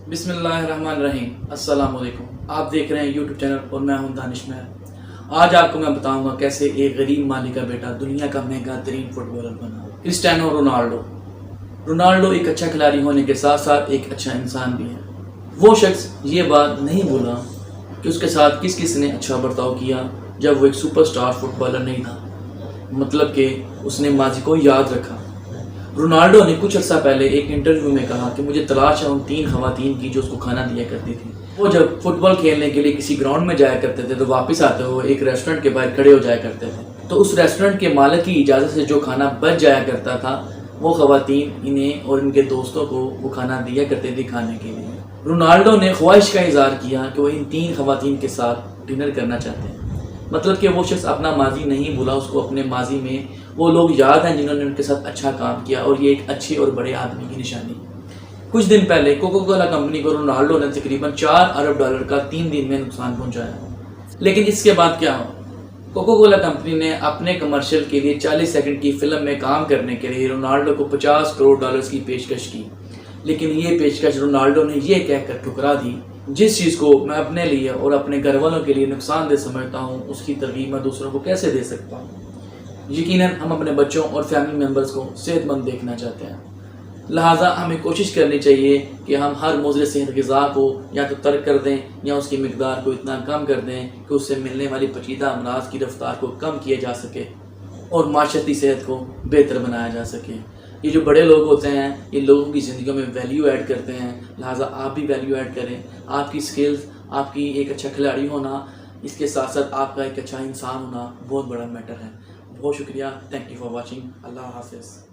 बिस्मिल्लाहिर्रहमानिर्रहीम। अस्सलाम वालेकुम। आप देख रहे हैं यूट्यूब चैनल और मैं हूं दानिश महर। आज आपको मैं बताऊंगा कैसे एक गरीब मालिक का बेटा दुनिया का महंगा तरीन फुटबॉलर बना। Cristiano Ronaldo. रोनाल्डो एक अच्छा खिलाड़ी होने के साथ साथ एक अच्छा इंसान भी है। वो शख्स ये बात नहीं भूला कि उसके साथ किस किस ने अच्छा बर्ताव किया जब वो एक सुपरस्टार फुटबॉलर नहीं था, मतलब कि उसने माजी को याद रखा। रोनाल्डो ने कुछ अर्सा पहले एक इंटरव्यू में कहा कि मुझे तलाश है उन 3 खवातीन की जो उसको खाना दिया करती थी। वो जब फुटबॉल खेलने के लिए किसी ग्राउंड में जाया करते थे तो वापस आते हुए एक रेस्टोरेंट के बाहर खड़े हो जाया करते थे। तो उस रेस्टोरेंट के मालिक की इजाज़त से जो खाना बच जाया करता था वो खवातीन इन्हें और इनके दोस्तों को वो खाना दिया करते थे खाने के लिए। रोनाल्डो ने ख्वाहिश का इजहार किया कि वो इन 3 खवातीन के साथ डिनर करना चाहते हैं, मतलब कि वो शख्स अपना माजी नहीं भूला, उसको अपने माजी में वो लोग याद हैं जिन्होंने उनके साथ अच्छा काम किया, और ये एक अच्छे और बड़े आदमी की निशानी। कुछ दिन पहले कोको कोला कंपनी को रोनाल्डो ने तकरीबन $4 अरब का 3 दिन में नुकसान पहुंचाया। लेकिन इसके बाद क्या हुआ? कोको कोला कंपनी ने अपने कमर्शियल के लिए 40 सेकंड की फिल्म में काम करने के लिए रोनाल्डो को $50 करोड़ की पेशकश की, लेकिन ये पेशकश रोनाल्डो ने ये कहकर ठुकरा दी, जिस चीज़ को मैं अपने लिए और अपने घर वालों के लिए नुकसानदेह समझता हूँ उसकी तरगीब मैं दूसरों को कैसे दे सकता हूँ। यकीनन हम अपने बच्चों और फैमिली मेम्बर्स को सेहतमंद देखना चाहते हैं, लिहाजा हमें कोशिश करनी चाहिए कि हम हर मुज़र सेहत ग़िज़ा को या तो तर्क कर दें या उसकी मिकदार को इतना कम कर दें कि उससे मिलने वाली पेचीदा अमराज की रफ्तार को कम किया जा सके और माशरती सेहत को बेहतर बनाया जा सके। ये जो बड़े लोग होते हैं ये लोगों की ज़िंदगी में वैल्यू ऐड करते हैं, लिहाजा आप भी वैल्यू ऐड करें। आपकी स्किल्स, आपकी एक अच्छा खिलाड़ी होना, इसके साथ साथ आपका एक अच्छा इंसान होना बहुत बड़ा मैटर है। बहुत शुक्रिया। Thank you for watching. अल्लाह हाफ़िज़।